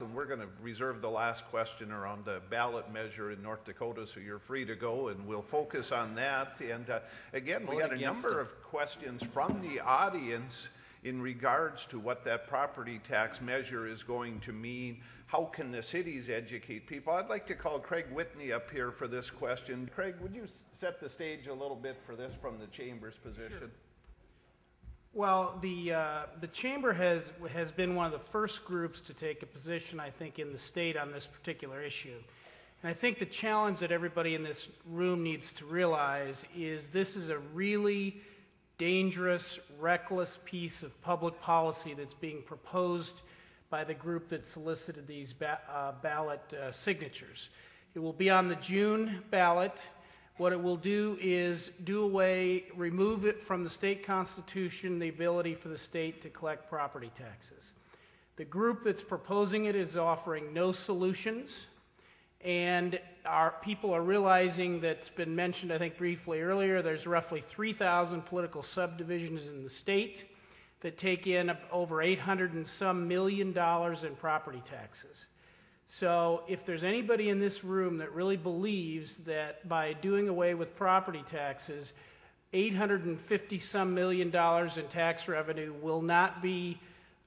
And we're going to reserve the last question around the ballot measure in North Dakota, so you're free to go, and we'll focus on that. And again, we had a number of questions from the audience in regards to what that property tax measure is going to mean. How can the cities educate people? I'd like to call Craig Whitney up here for this question. Craig, would you set the stage a little bit for this from the Chamber's position? Sure. Well, the Chamber has been one of the first groups to take a position, I think, in the state on this particular issue. And I think the challenge that everybody in this room needs to realize is this is a really dangerous, reckless piece of public policy that's being proposed by the group that solicited these ballot signatures. It will be on the June ballot. What it will do is remove it from the state constitution, the ability for the state to collect property taxes. The group that's proposing it is offering no solutions, and our people are realizing that's been mentioned, I think, briefly earlier, there's roughly 3,000 political subdivisions in the state that take in over $800 and some million in property taxes. So if there's anybody in this room that really believes that by doing away with property taxes, $850 some million in tax revenue will not be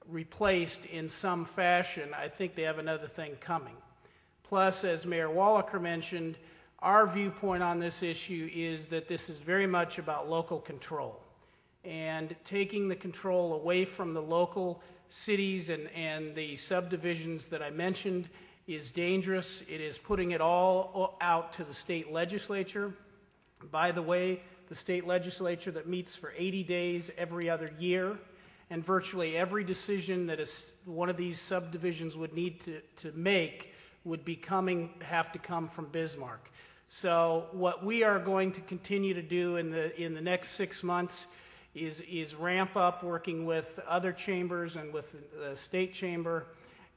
replaced in some fashion, I think they have another thing coming. Plus, as Mayor Wallaker mentioned, our viewpoint on this issue is that this is very much about local control. And taking the control away from the local cities and the subdivisions that I mentioned is dangerous. It is putting it all out to the state legislature. By the way, the state legislature that meets for 80 days every other year, and virtually every decision that one of these subdivisions would need to make would have to come from Bismarck. So what we are going to continue to do in the next 6 months is ramp up working with other chambers and with the state chamber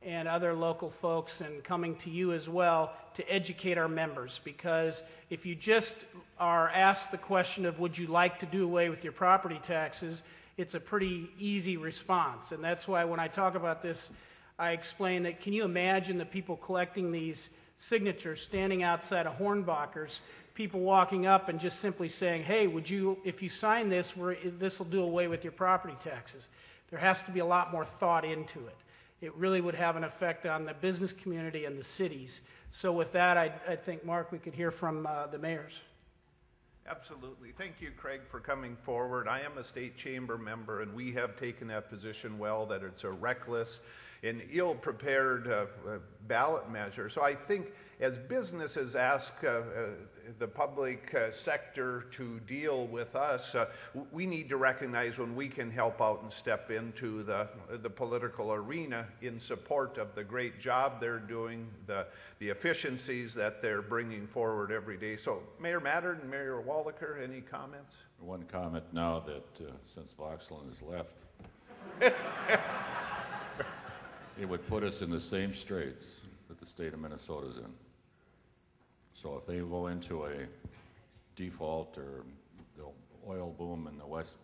and other local folks, and coming to you as well to educate our members. Because if you just are asked the question of would you like to do away with your property taxes, it's a pretty easy response. And that's why when I talk about this, I explain that, can you imagine the people collecting these signatures standing outside of Hornbacher's, people walking up and just simply saying, hey, if you sign this, this will do away with your property taxes. There has to be a lot more thought into it. It really would have an effect on the business community and the cities. So with that, I think, Mark, we could hear from the mayors. Absolutely. Thank you, Craig, for coming forward. I am a state chamber member, and we have taken that position well, that it's a reckless and ill-prepared ballot measure. So I think as businesses ask the public sector to deal with us, we need to recognize when we can help out and step into the political arena in support of the great job they're doing, the efficiencies that they're bringing forward every day. So Mayor Mattern and Mayor Wallaker, any comments? One comment now that since Voxland has left, it would put us in the same straits that the state of Minnesota's in. So if they go into a default, or the oil boom in the West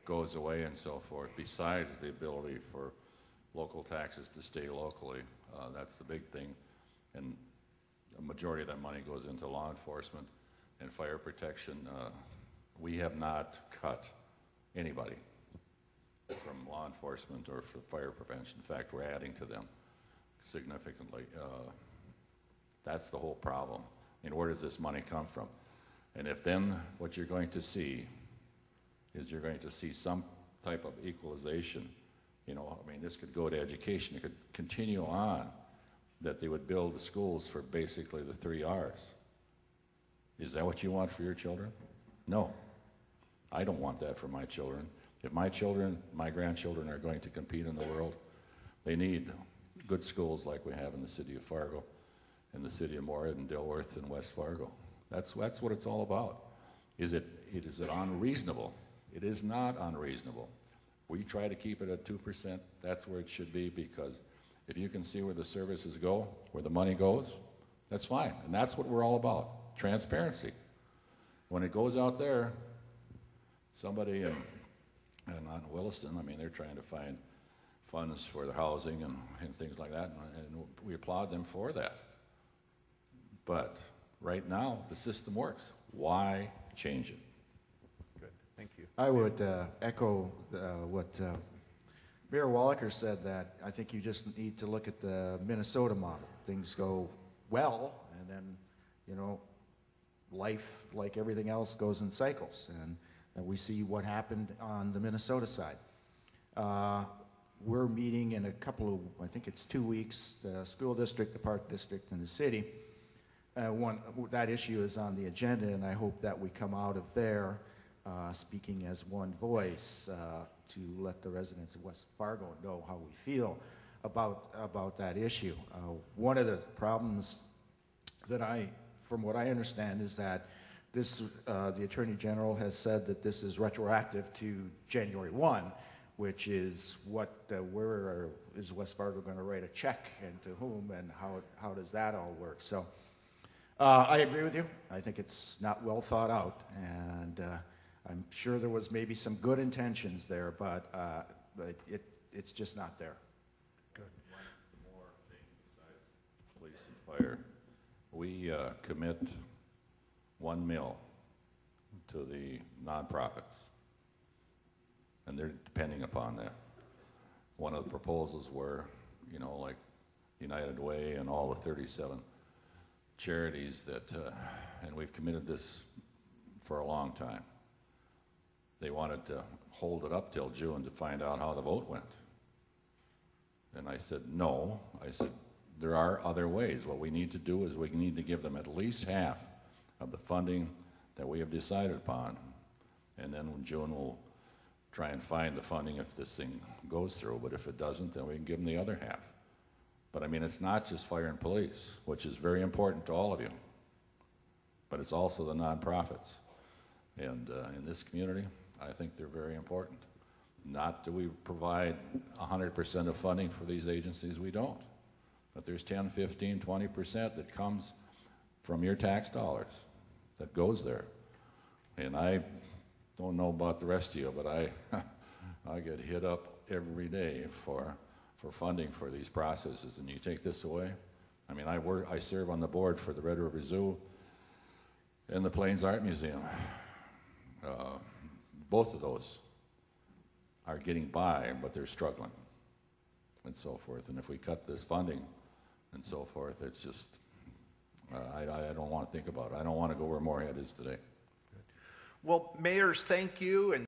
goes away and so forth, besides the ability for local taxes to stay locally, that's the big thing. And a majority of that money goes into law enforcement and fire protection. We have not cut anybody from law enforcement or for fire prevention. In fact, we're adding to them significantly. That's the whole problem. And where does this money come from? And if then what you're going to see is you're going to see some type of equalization, you know, I mean, this could go to education. It could continue on that they would build the schools for basically the 3 R's. Is that what you want for your children? No. I don't want that for my children. If my children, my grandchildren are going to compete in the world, they need good schools like we have in the City of Fargo, in the City of Moorhead and Dilworth and West Fargo. That's what it's all about. Is it unreasonable? It is not unreasonable. We try to keep it at 2%. That's where it should be, because if you can see where the services go, where the money goes, that's fine. And that's what we're all about, transparency. When it goes out there, somebody on Williston, I mean, they're trying to find funds for the housing and things like that, and we applaud them for that. But right now, the system works. Why change it? Good, thank you. I would echo what Mayor Wallaker said, that I think you just need to look at the Minnesota model. Things go well, and then, you know, life, like everything else, goes in cycles. And we see what happened on the Minnesota side. We're meeting in a couple of, I think it's 2 weeks, the school district, the park district, and the city. That issue is on the agenda, and I hope that we come out of there speaking as one voice to let the residents of West Fargo know how we feel about that issue. One of the problems that from what I understand, is that this, the Attorney General has said that this is retroactive to January 1, which is what, where is West Fargo going to write a check, and to whom, and how does that all work? So I agree with you. I think it's not well thought out, and I'm sure there was maybe some good intentions there, but it's just not there. Good. One more thing besides police and fire. We commit $1 million to the nonprofits, and they're depending upon that. One of the proposals were, you know, like United Way and all the 37 charities that, and we've committed this for a long time. They wanted to hold it up till June to find out how the vote went. And I said, no. I said, there are other ways. What we need to do is we need to give them at least half of the funding that we have decided upon. And then in June we'll try and find the funding if this thing goes through. But if it doesn't, then we can give them the other half. But I mean, it's not just fire and police, which is very important to all of you, but it's also the nonprofits. And in this community, I think they're very important. Not do we provide 100% of funding for these agencies, we don't. But there's 10, 15, 20% that comes from your tax dollars that goes there. And I don't know about the rest of you, but I get hit up every day for funding for these processes, and you take this away. I mean, I serve on the board for the Red River Zoo and the Plains Art Museum. Both of those are getting by, but they're struggling, and so forth. And if we cut this funding and so forth, it's just, I don't want to think about it. I don't want to go where Moorhead is today. Well, mayors, thank you. And